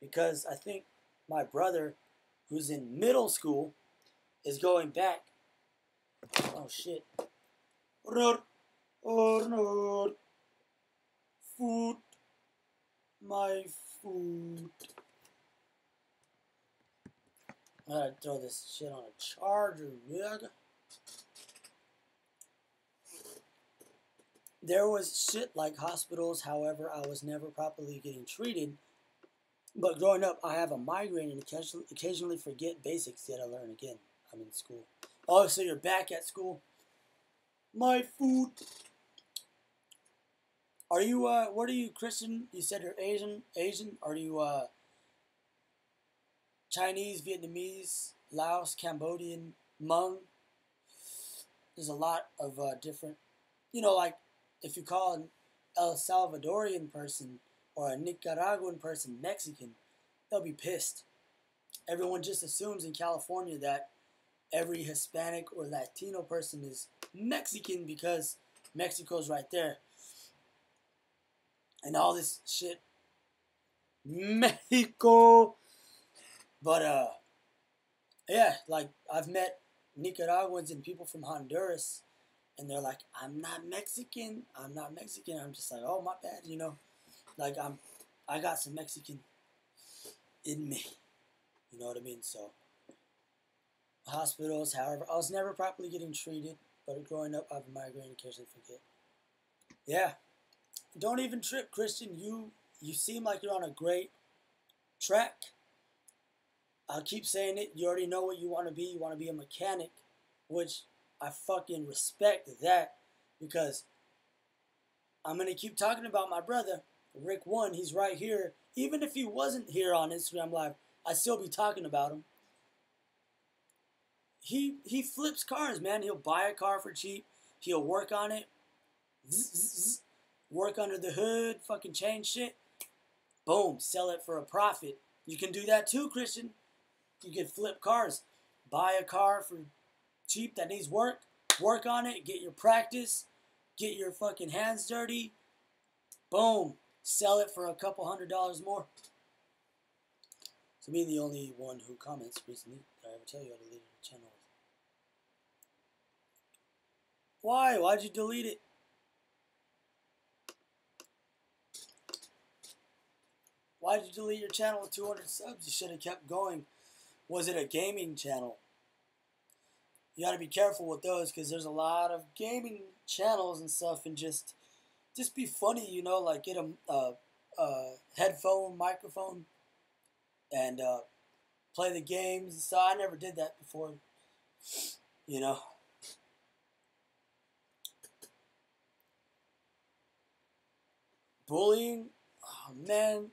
Because I think my brother, who's in middle school, is going back. Oh, shit. Food. My food. I gotta throw this shit on a charger, nigga. There was shit like hospitals, however, I was never properly getting treated. But growing up, I have a migraine and occasionally forget basics, yet I learn again. I'm in school. Oh, so you're back at school? My food. Are you, what are you, Christian? You said you're Asian? Are you, Chinese, Vietnamese, Laos, Cambodian, Hmong? There's a lot of, different, you know, like, if you call an El Salvadorian person or a Nicaraguan person Mexican, they'll be pissed. Everyone just assumes in California that every Hispanic or Latino person is Mexican because Mexico's right there. And all this shit. Mexico. But, yeah, like, I've met Nicaraguans and people from Honduras, and they're like, I'm not Mexican. I'm just like, oh, my bad, you know. Like, I got some Mexican in me. You know what I mean? So, hospitals, however, I was never properly getting treated, but growing up, I have a migraine, occasionally forget. Yeah. Don't even trip, Christian. You seem like you're on a great track. I'll keep saying it. You already know what you want to be. You want to be a mechanic, which I fucking respect that, because I'm going to keep talking about my brother, Rick 1. He's right here. Even if he wasn't here on Instagram Live, I'd still be talking about him. He flips cars, man. He'll buy a car for cheap. He'll work on it. Work under the hood. Fucking change shit. Boom. Sell it for a profit. You can do that too, Christian. You can flip cars. Buy a car for cheap that needs work. Work on it. Get your practice. Get your fucking hands dirty. Boom. Sell it for a couple $100 more. So me, the only one who comments recently, did I ever tell you I deleted the channel? Why? Why'd you delete it? Why'd you delete your channel with 200 subs? You should have kept going. Was it a gaming channel? You gotta be careful with those, because there's a lot of gaming channels and stuff, and just be funny, you know, like get a headphone, microphone, and play the games. So I never did that before, you know. Bullying? Oh, man.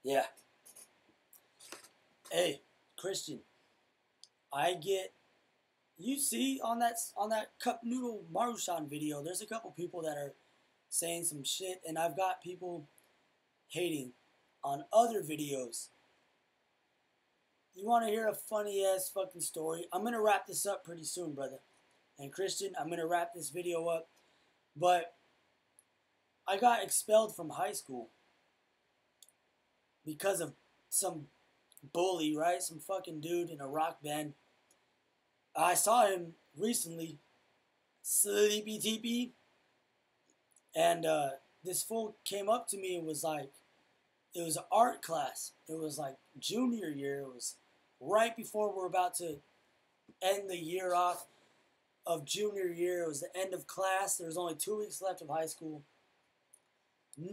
Yeah. Hey, Christian, you see on that cup noodle Marushan video, there's a couple people that are saying some shit, and I've got people hating on other videos. You want to hear a funny ass fucking story? I'm gonna wrap this up pretty soon, brother. And Christian, I'm gonna wrap this video up. But I got expelled from high school because of some bully, right? Some fucking dude in a rock band. I saw him recently, Sleepy TP, and this fool came up to me and was like, it was an art class. It was like junior year. It was right before we're about to end the year off of junior year. It was the end of class. There was only 2 weeks left of high school.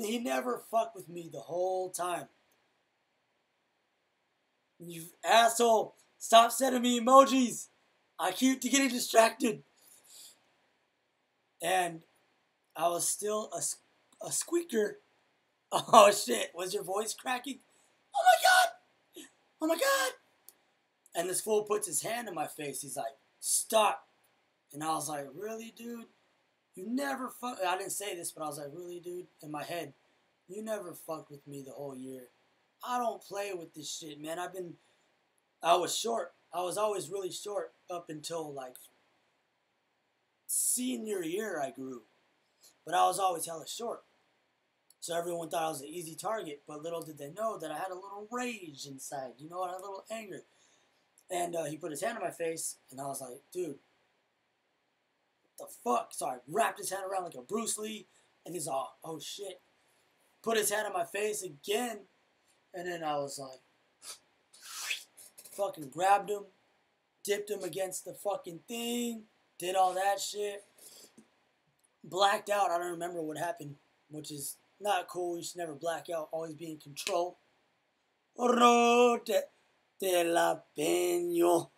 He never fucked with me the whole time. You asshole, stop sending me emojis. I keep getting distracted. And I was still a squeaker. Oh shit, was your voice cracking? Oh my god! Oh my god! And this fool puts his hand in my face. He's like, stop. And I was like, really, dude? You never fuck. I didn't say this, but I was like, really, dude? In my head, you never fucked with me the whole year. I don't play with this shit, man. I was short. I was always really short up until like senior year I grew. But I was always hella short. So everyone thought I was an easy target, but little did they know that I had a little rage inside, you know, I had a little anger. And he put his hand on my face, and I was like, dude, what the fuck? So I wrapped his hand around like a Bruce Lee, and he's all, oh shit. Put his hand on my face again, and then I was like, fucking grabbed him, dipped him against the fucking thing, did all that shit. Blacked out, I don't remember what happened, which is not cool. You should never black out, always be in control. Te la peño.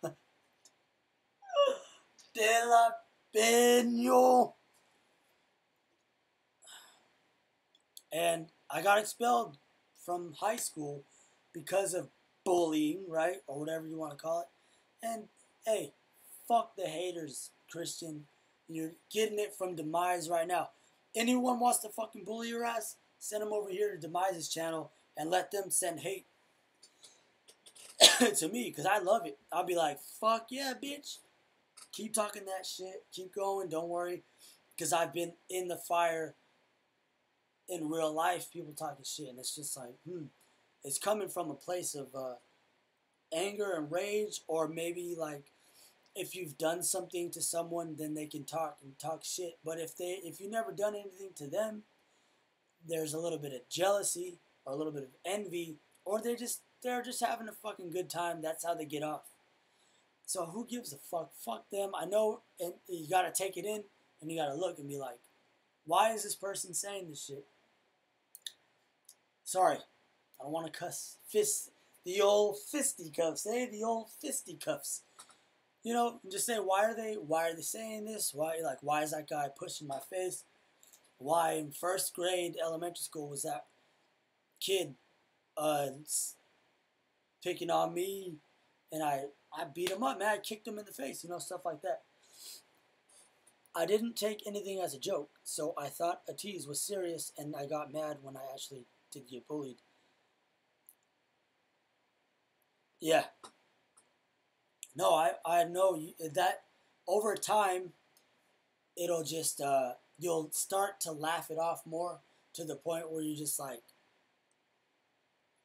Te la peño. And I got expelled from high school because of bullying, right? Or whatever you want to call it. And, hey, fuck the haters, Christian. You're getting it from Demise right now. Anyone wants to fucking bully your ass, send them over here to Demise's channel and let them send hate to me, because I love it. I'll be like, fuck yeah, bitch. Keep talking that shit. Keep going. Don't worry. Because I've been in the fire in real life, people talking shit, and it's just like, It's coming from a place of anger and rage, or maybe like, if you've done something to someone, then they can talk shit. But if you never done anything to them, there's a little bit of jealousy or a little bit of envy, or they're just having a fucking good time. That's how they get off. So who gives a fuck? Fuck them. I know, and you gotta take it in, and you gotta look and be like, why is this person saying this shit? Sorry, I don't want to cuss. The old fisticuffs, the old fisticuffs. You know, just say, why are they saying this? Why is that guy pushing my face? Why in first grade elementary school was that kid picking on me, and I beat him up, man. I kicked him in the face, you know, stuff like that. I didn't take anything as a joke, so I thought a tease was serious, and I got mad when I actually did get bullied. Yeah. No, I know that over time, it'll just, you'll start to laugh it off more, to the point where you just like,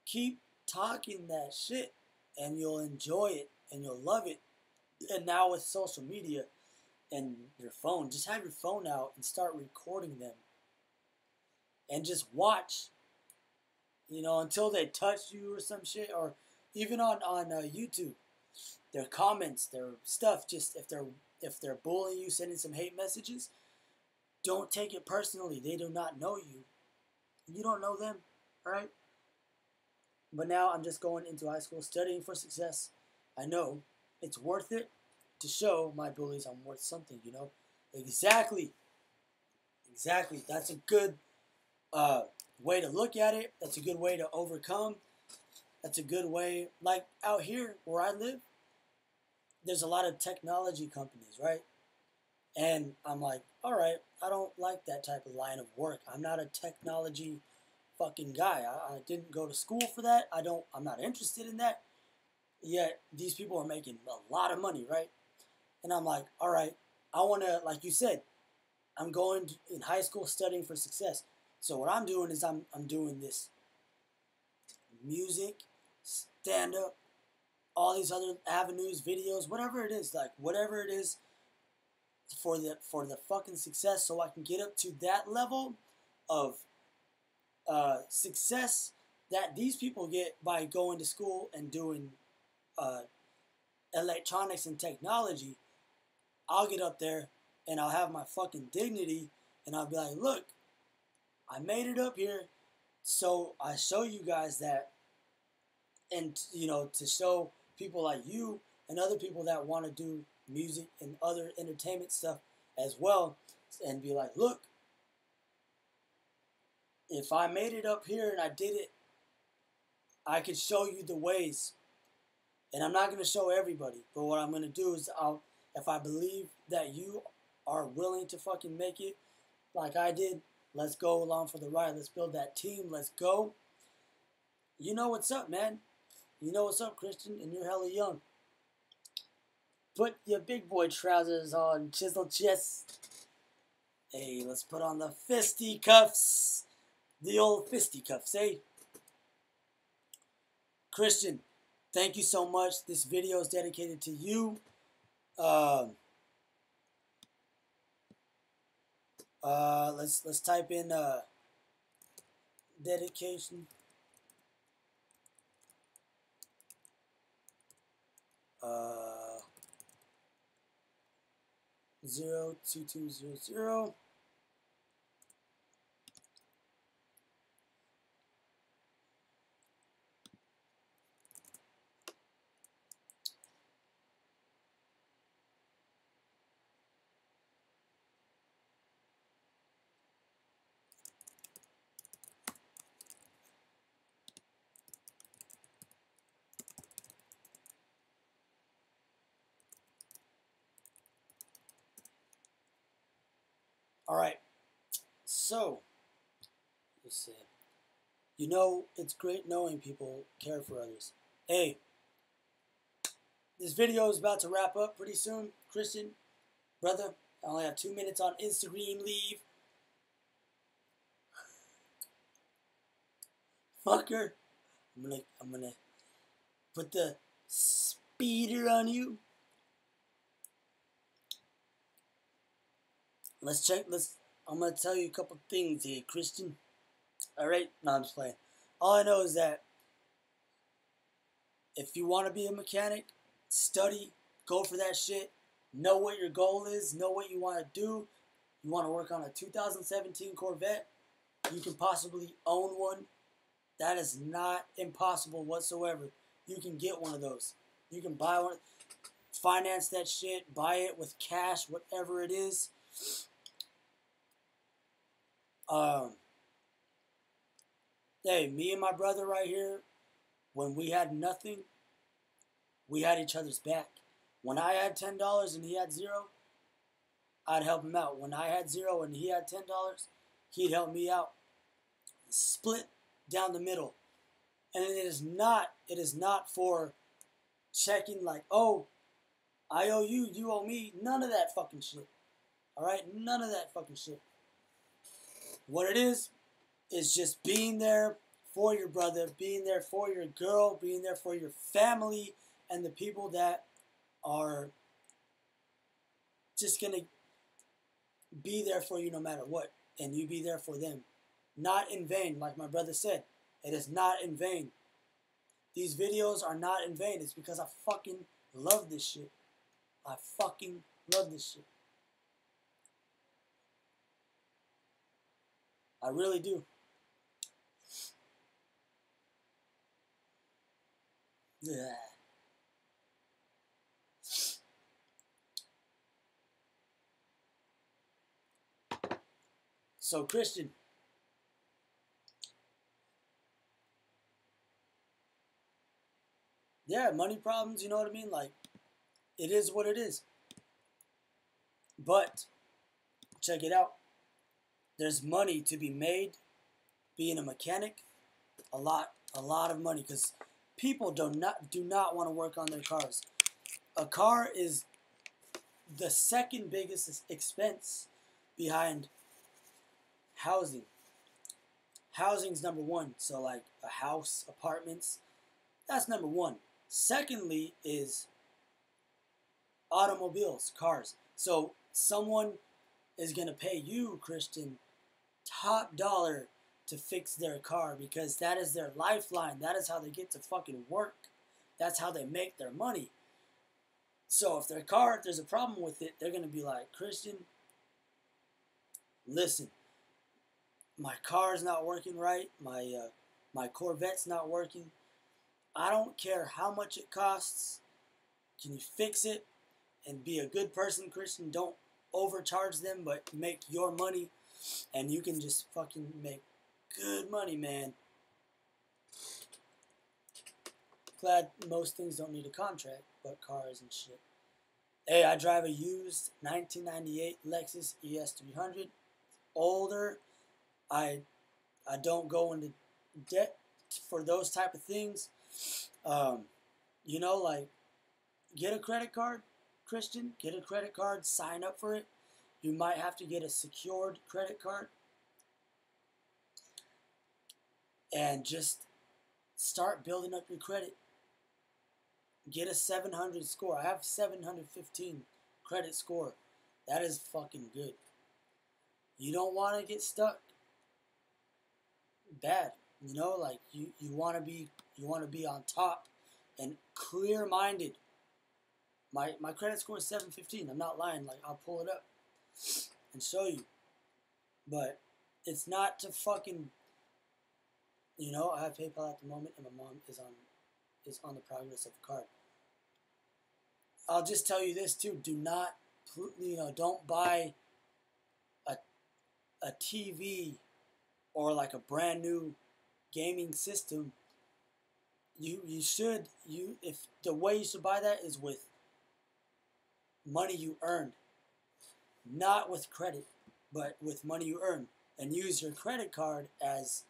keep talking that shit, and you'll enjoy it, and you'll love it. And now with social media and your phone, just have your phone out and start recording them. And just watch, you know, until they touch you or some shit, or even on YouTube. Their comments, their stuff, just if they're bullying you, sending some hate messages, don't take it personally. They do not know you. You don't know them, right? But now I'm just going into high school, studying for success. I know it's worth it to show my bullies I'm worth something, you know? Exactly. That's a good way to look at it. That's a good way to overcome. That's a good way, like out here where I live, there's a lot of technology companies, right? And I'm like, all right, don't like that type of line of work. I'm not a technology fucking guy. I didn't go to school for that. I'm not interested in that. Yet these people are making a lot of money, right? And I'm like, all right, I want to, like you said, I'm going in high school studying for success. So what I'm doing is I'm doing this music, stand up, all these other avenues, videos, whatever it is, like whatever it is for the fucking success, so I can get up to that level of success that these people get by going to school and doing electronics and technology. I'll get up there and I'll have my fucking dignity and I'll be like, look, I made it up here, so I show you guys that, and to show people like you and other people that want to do music and other entertainment stuff as well, and be like, look, if I made it up here and I did it, I could show you the ways. And I'm not going to show everybody, but what I'm going to do is, if I believe that you are willing to fucking make it like I did, let's go along for the ride. Let's build that team. Let's go. You know what's up, man. You know what's up, Christian, and you're hella young. Put your big boy trousers on, chisel chest. Hey, let's put on the fisticuffs. The old fisticuffs, eh? Christian, thank you so much. This video is dedicated to you. Let's type in dedication. 02200. All right. So, let's see. It's great knowing people care for others. Hey, this video is about to wrap up pretty soon. Christian, brother, I only have 2 minutes on Instagram leave. Fucker, I'm gonna put the speeder on you. I'm gonna tell you a couple things here, Christian. Alright? No, I'm just playing. All I know is that if you want to be a mechanic, study, go for that shit, know what your goal is, know what you want to do. You want to work on a 2017 Corvette, you can possibly own one. That is not impossible whatsoever. You can get one of those. You can buy one, finance that shit, buy it with cash, whatever it is. Hey, me and my brother right here, when we had nothing, we had each other's back. When I had $10 and he had $0, I'd help him out. When I had $0 and he had $10, he'd help me out. Split down the middle. And it is not for checking like, oh, I owe you, you owe me. None of that fucking shit. Alright? None of that fucking shit. What it is just being there for your brother, being there for your girl, being there for your family, and the people that are just gonna be there for you no matter what, and you be there for them. Not in vain, like my brother said. It is not in vain. These videos are not in vain. It's because I fucking love this shit. I fucking love this shit. I really do. Yeah. So, Christian, yeah, money problems, you know what I mean? Like, it is what it is. But, check it out. there's money to be made being a mechanic. A lot of money, because people do not want to work on their cars. A car is the second biggest expense behind housing. Housing's number one. So like a house, apartments, that's number one. Secondly is automobiles, cars. So someone is going to pay you, Christian, top dollar to fix their car, because that is their lifeline. That is how they get to fucking work. That's how they make their money. So if if there's a problem with it, they're going to be like, Christian, listen, my car's not working right. My Corvette's not working. I don't care how much it costs. Can you fix it and be a good person, Christian? Don't overcharge them, but make your money, and you can just fucking make good money, man. Glad most things don't need a contract, but cars and shit. Hey, I drive a used 1998 Lexus ES300. Older. I don't go into debt for those type of things. You know, like, get a credit card, Christian. Get a credit card. Sign up for it. You might have to get a secured credit card. And just start building up your credit. Get a 700 score. I have 715 credit score. That is fucking good. You don't want to get stuck. Bad. You know, like you want to be on top and clear-minded. My credit score is 715. I'm not lying. Like, I'll pull it up and show you. But it's not to fucking, you know, I have PayPal at the moment, and my mom is on the progress of the card. I'll just tell you this too: do not, don't buy a TV or like a brand new gaming system. If the way you should buy that is with money you earned, not with credit, but with money you earn, and use your credit card as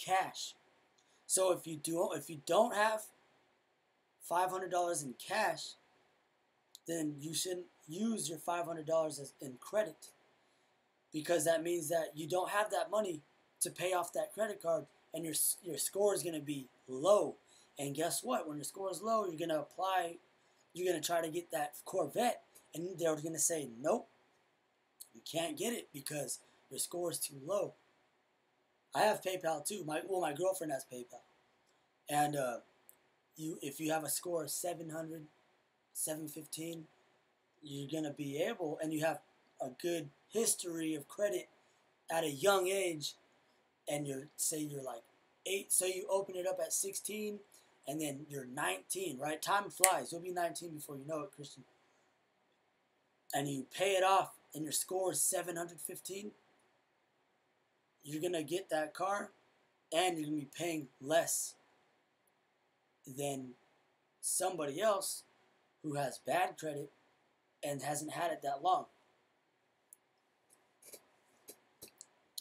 cash. So if you don't have $500 in cash, then you shouldn't use your $500 as in credit, because that means that you don't have that money to pay off that credit card, and your score is going to be low. And guess what? When your score is low, you're going to try to get that Corvette, and they're going to say, nope, you can't get it because your score is too low. I have PayPal too. My girlfriend has PayPal. And if you have a score of 700, 715, you're going to be able, and you have a good history of credit at a young age, and you're like 8, so you open it up at 16, and then you're 19, right? Time flies. You'll be 19 before you know it, Christian. And you pay it off, and your score is 715. You're going to get that car, and you're going to be paying less than somebody else who has bad credit and hasn't had it that long.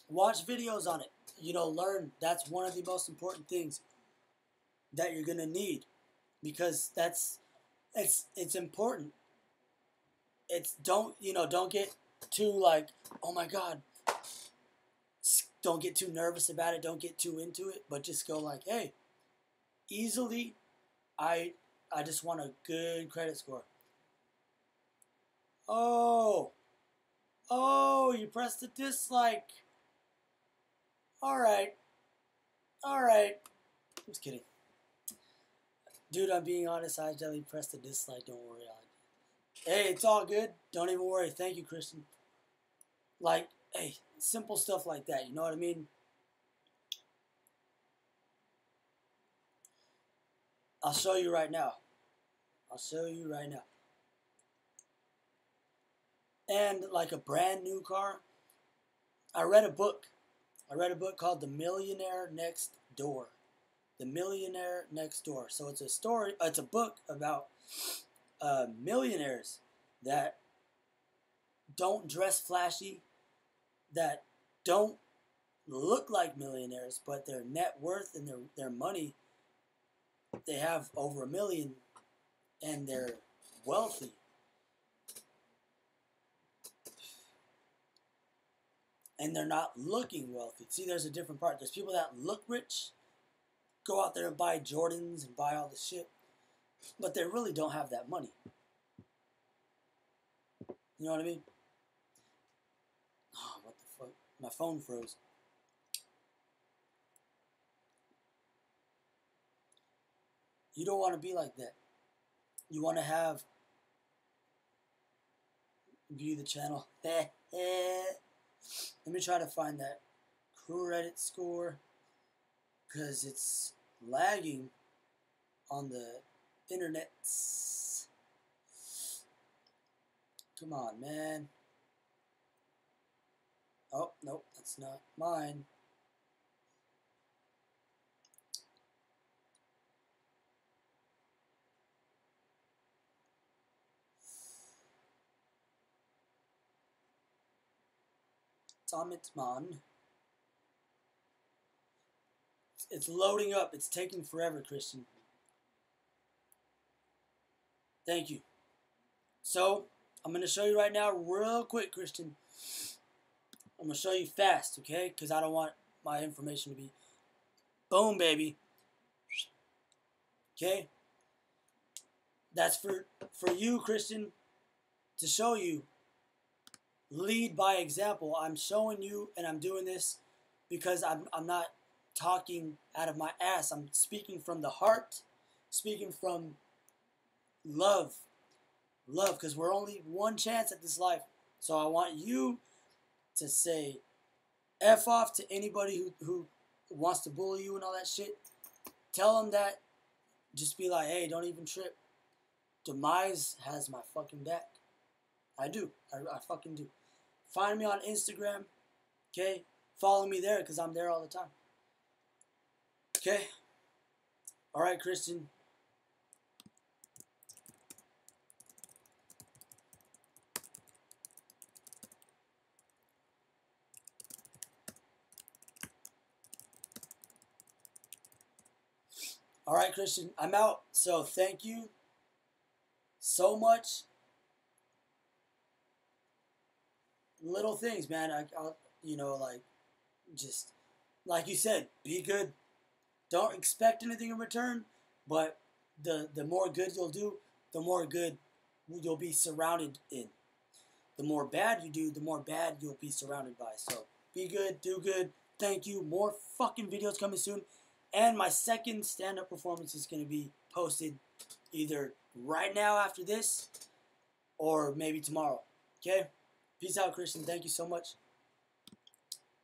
Watch videos on it. Learn. That's one of the most important things that you're going to need, because it's important. Don't get too like, oh my God, don't get too nervous about it. Don't get too into it, but just go like, hey, easily, I just want a good credit score. Oh, you pressed the dislike. All right. I'm just kidding. Dude, I'm being honest. I definitely pressed the dislike. Don't worry. Hey, it's all good. Don't even worry. Thank you, Christian. Like, hey, simple stuff like that. You know what I mean? I'll show you right now. And like a brand new car, I read a book called The Millionaire Next Door. The Millionaire Next Door. So it's a story. It's a book about millionaires that don't dress flashy, that don't look like millionaires, but their net worth and their money, they have over $1 million, and they're wealthy. And they're not looking wealthy. See, there's a different part. There's people that look rich, go out there and buy Jordans and buy all this shit, but they really don't have that money. You know what I mean? Oh, what the fuck? My phone froze. You don't want to be like that. You want to have... View the channel. Let me try to find that credit score, because it's lagging on the internet. Come on, man. Oh, nope, that's not mine. Damn it, man. It's loading up. It's taking forever, Christian. Thank you. So, I'm going to show you right now real quick, Christian. I'm going to show you fast, okay? Because I don't want my information to be... Boom, baby. Okay? That's for you, Christian, to show you. Lead by example. I'm showing you, and I'm doing this because I'm not talking out of my ass. I'm speaking from the heart, speaking from love. Love, because we're only one chance at this life. So I want you to say F off to anybody who wants to bully you and all that shit. Tell them that. Just be like, hey, don't even trip. Demise has my fucking back. I do. I fucking do. Find me on Instagram. Okay? Follow me there, because I'm there all the time. Okay? Alright, Christian. Alright, Christian. I'm out. So, thank you so much. Little things, man. I'll, you know, like, just, like you said, be good. Don't expect anything in return, but the more good you'll do, the more good you'll be surrounded in. The more bad you do, the more bad you'll be surrounded by. So, be good, do good. Thank you. More fucking videos coming soon. And my second stand-up performance is going to be posted either right now after this or maybe tomorrow. Okay? Peace out, Christian. Thank you so much.